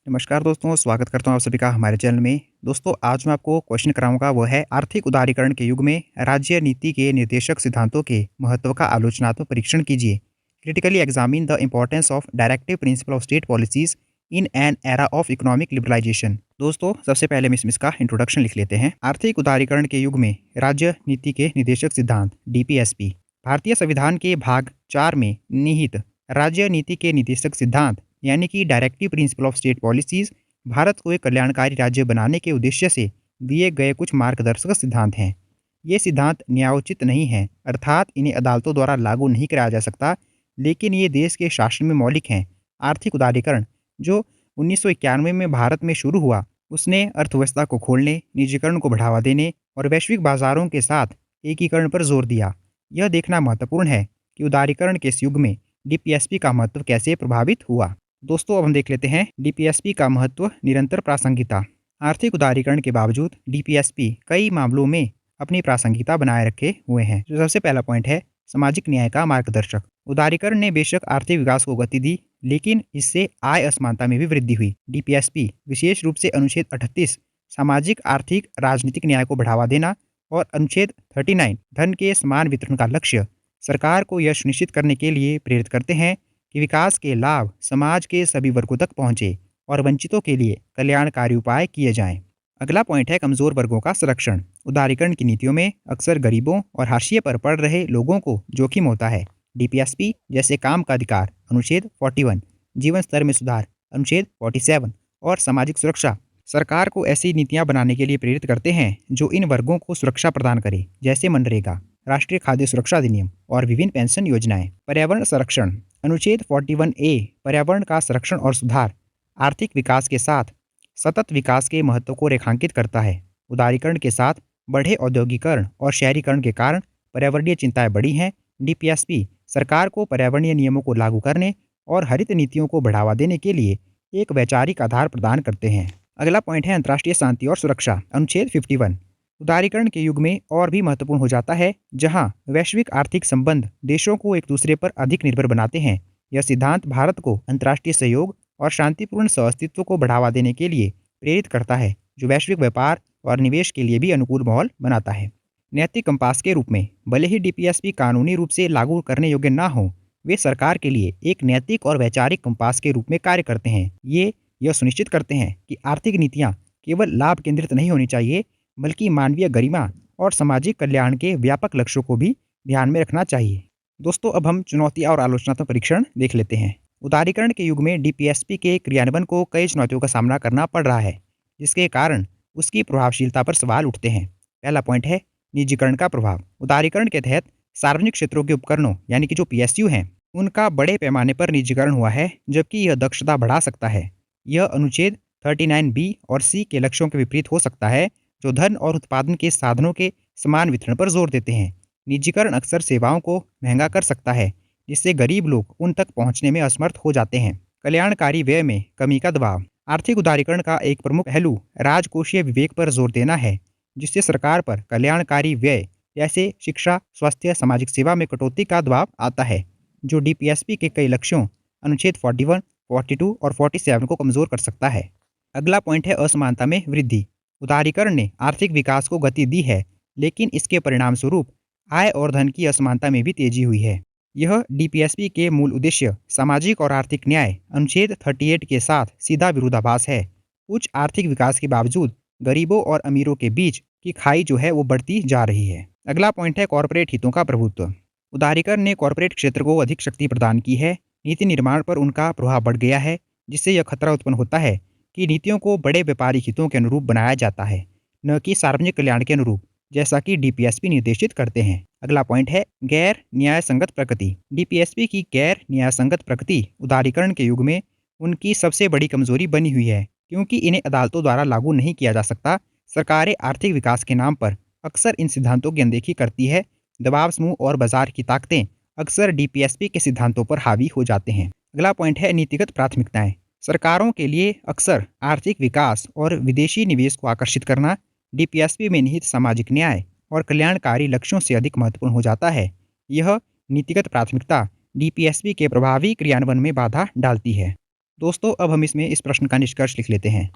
नमस्कार दोस्तों, स्वागत करता हूँ आप सभी का हमारे चैनल में। दोस्तों, आज मैं आपको क्वेश्चन कराऊँगा वो है आर्थिक उदारीकरण के युग में राज्य नीति के निर्देशक सिद्धांतों के महत्व का आलोचनात्मक परीक्षण कीजिए। Critically examine the importance of directive principle of state policies in an era of economic liberalisation. दोस्तों, सबसे पहले हम इसका इंट्रोडक्शन लिख लेते हैं। आर्थिक उदारीकरण के युग में राज्य नीति के निर्देशक सिद्धांत डीपीएसपी भारतीय संविधान के भाग 4 में निहित राज्य नीति के निर्देशक सिद्धांत यानी कि directive principle of state policies Bharat को एक कल्याणकारी राज्य बनाने के उद्देश्य से दिए गए कुछ मार्गदर्शक सिद्धांत हैं। ये सिद्धांत न्यायोचित नहीं हैं, अर्थात इन्हें अदालतों द्वारा लागू नहीं कराया जा सकता, लेकिन ये देश के शासन में मौलिक हैं। आर्थिक उदारीकरण जो 1991 में भारत में शुरू हुआ, उसने अर्थव्यवस्था को खोलने, निजीकरण को बढ़ावा देने और वैश्विक बाजारों के साथ एकीकरण पर जोर दिया। यह देखना महत्वपूर्ण है कि उदारीकरण के इस युग में डीपीएसपी का महत्व कैसे प्रभावित हुआ। दोस्तों, अब हम देख लेते हैं डीपीएसपी का महत्व, निरंतर प्रासंगिकता। आर्थिक उदारीकरण के बावजूद डीपीएसपी कई मामलों में अपनी प्रासंगिकता बनाए रखे हुए हैं। जो सबसे पहला पॉइंट है, सामाजिक न्याय का मार्गदर्शक। उदारीकरण ने बेशक आर्थिक विकास को गति दी, लेकिन इससे आय असमानता में भी वृद्धि हुई। डीपीएसपी विशेष रूप से अनुच्छेद 38 सामाजिक, आर्थिक, राजनीतिक न्याय को बढ़ावा देना और अनुच्छेद 39 धन के समान वितरण का लक्ष्य सरकार को यह सुनिश्चित करने के लिए प्रेरित करते हैं कि विकास के लाभ समाज के सभी वर्गों तक पहुंचे और वंचितों के लिए कल्याणकारी उपाय किए जाएं। अगला पॉइंट है कमजोर वर्गों का संरक्षण। उदारीकरण की नीतियों में अक्सर गरीबों और हाशिए पर पड़ रहे लोगों को जोखिम होता है। डीपीएसपी जैसे काम का अधिकार अनुच्छेद 41, जीवन स्तर में सुधार अनुच्छेद 47 और सामाजिक सुरक्षा सरकार को ऐसी नीतियां बनाने के लिए प्रेरित करते हैं जो इन वर्गों को सुरक्षा प्रदान करे, जैसे मनरेगा, राष्ट्रीय खाद्य सुरक्षा अधिनियम और विभिन्न पेंशन योजनाएं। पर्यावरण संरक्षण अनुच्छेद 41A पर्यावरण का संरक्षण और सुधार आर्थिक विकास के साथ सतत विकास के महत्व को रेखांकित करता है। उदारीकरण के साथ बढ़े औद्योगिकरण और शहरीकरण के कारण पर्यावरणीय चिंताएं बढ़ी हैं। डीपीएसपी सरकार को पर्यावरणीय नियमों को लागू करने और हरित नीतियों को बढ़ावा देने के लिए एक वैचारिक आधार प्रदान करते हैं। अगला पॉइंट है अंतर्राष्ट्रीय शांति और सुरक्षा अनुच्छेद 51। उदारीकरण के युग में और भी महत्वपूर्ण हो जाता है, जहां वैश्विक आर्थिक संबंध देशों को एक दूसरे पर अधिक निर्भर बनाते हैं। यह सिद्धांत भारत को अंतर्राष्ट्रीय सहयोग और शांतिपूर्ण सहअस्तित्व को बढ़ावा देने के लिए प्रेरित करता है, जो वैश्विक व्यापार और निवेश के लिए भी अनुकूल माहौल बनाता है। नैतिक कंपास के रूप में भले ही डीपीएसपी कानूनी रूप से लागू करने योग्य ना हो, वे सरकार के लिए एक नैतिक और वैचारिक कंपास के रूप में कार्य करते हैं। ये यह सुनिश्चित करते हैं कि आर्थिक नीतियाँ केवल लाभ केंद्रित नहीं होनी चाहिए, बल्कि मानवीय गरिमा और सामाजिक कल्याण के व्यापक लक्ष्यों को भी ध्यान में रखना चाहिए। दोस्तों, अब हम चुनौतियां और आलोचनात्मक परीक्षण देख लेते हैं। उदारीकरण के युग में डीपीएसपी के क्रियान्वयन को कई चुनौतियों का सामना करना पड़ रहा है, जिसके कारण उसकी प्रभावशीलता पर सवाल उठते हैं। पहला पॉइंट है निजीकरण का प्रभाव। उदारीकरण के तहत सार्वजनिक क्षेत्रों के उपकरणों यानी कि जो पीएसयू हैं, उनका बड़े पैमाने पर निजीकरण हुआ है, जबकि यह दक्षता बढ़ा सकता है। यह अनुच्छेद 39B और C के लक्ष्यों के विपरीत हो सकता है, जो धन और उत्पादन के साधनों के समान वितरण पर जोर देते हैं। निजीकरण अक्सर सेवाओं को महंगा कर सकता है, जिससे गरीब लोग उन तक पहुंचने में असमर्थ हो जाते हैं। कल्याणकारी व्यय में कमी का दबाव। आर्थिक उदारीकरण का एक प्रमुख पहलू राजकोषीय विवेक पर जोर देना है, जिससे सरकार पर कल्याणकारी व्यय जैसे शिक्षा, स्वास्थ्य, सामाजिक सेवा में कटौती का दबाव आता है, जो डीपीएसपी के कई लक्ष्यों अनुच्छेद 41, 42 और 47 को कमजोर कर सकता है। अगला पॉइंट है असमानता में वृद्धि। उदारीकरण ने आर्थिक विकास को गति दी है, लेकिन इसके परिणाम स्वरूप आय और धन की असमानता में भी तेजी हुई है। यह डीपीएसपी के मूल उद्देश्य सामाजिक और आर्थिक न्याय अनुच्छेद 38 के साथ सीधा विरोधाभास है। उच्च आर्थिक विकास के बावजूद गरीबों और अमीरों के बीच की खाई जो है वो बढ़ती जा रही है। अगला पॉइंट है कॉरपोरेट हितों का प्रभुत्व। उदारीकरण ने कॉरपोरेट क्षेत्र को अधिक शक्ति प्रदान की है। नीति निर्माण पर उनका प्रभाव बढ़ गया है, जिससे यह खतरा उत्पन्न होता है कि नीतियों को बड़े व्यापारिक हितों के अनुरूप बनाया जाता है, न कि सार्वजनिक कल्याण के अनुरूप, जैसा कि डीपीएसपी निर्देशित करते हैं। अगला पॉइंट है गैर न्याय संगत प्रकृति। डीपीएसपी की गैर न्याय संगत प्रकृति उदारीकरण के युग में उनकी सबसे बड़ी कमजोरी बनी हुई है, क्योंकि इन्हें अदालतों द्वारा लागू नहीं किया जा सकता। सरकारें आर्थिक विकास के नाम पर अक्सर इन सिद्धांतों की अनदेखी करती है। दबाव समूह और बाजार की ताकतें अक्सर डीपीएसपी के सिद्धांतों पर हावी हो जाते हैं। अगला पॉइंट है नीतिगत प्राथमिकताएं। सरकारों के लिए अक्सर आर्थिक विकास और विदेशी निवेश को आकर्षित करना डीपीएसपी में निहित सामाजिक न्याय और कल्याणकारी लक्ष्यों से अधिक महत्वपूर्ण हो जाता है। यह नीतिगत प्राथमिकता डीपीएसपी के प्रभावी क्रियान्वयन में बाधा डालती है। दोस्तों अब हम इसमें इस प्रश्न का निष्कर्ष लिख लेते हैं।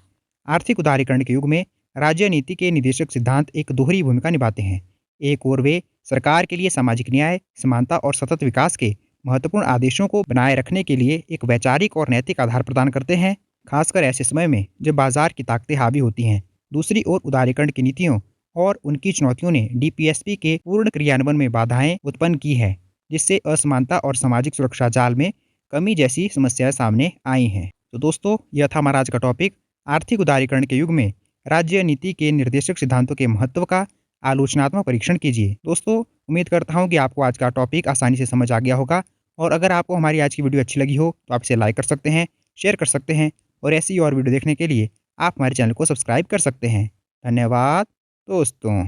आर्थिक उदारीकरण के युग में राज्य नीति के निर्देशक सिद्धांत एक दोहरी भूमिका निभाते हैं। एक ओर वे सरकार के लिए सामाजिक न्याय, समानता और सतत विकास के महत्वपूर्ण आदेशों को बनाए रखने के लिए एक वैचारिक और नैतिक आधार प्रदान करते हैं, खासकर ऐसे समय में जब बाजार की ताकतें हावी होती हैं। दूसरी ओर उदारीकरण की नीतियों और उनकी चुनौतियों ने डीपीएसपी के पूर्ण क्रियान्वयन में बाधाएं उत्पन्न की है, जिससे असमानता और सामाजिक सुरक्षा जाल में कमी जैसी समस्याएं सामने आई हैं। तो दोस्तों यह था हमारा आज का टॉपिक, आर्थिक उदारीकरण के युग में राज्य नीति के निर्देशक सिद्धांतों के महत्व का आलोचनात्मक परीक्षण कीजिए। दोस्तों उम्मीद करता हूँ कि आपको आज का टॉपिक आसानी से समझ आ गया होगा, और अगर आपको हमारी आज की वीडियो अच्छी लगी हो तो आप इसे लाइक कर सकते हैं, शेयर कर सकते हैं, और ऐसी और वीडियो देखने के लिए आप हमारे चैनल को सब्सक्राइब कर सकते हैं। धन्यवाद दोस्तों।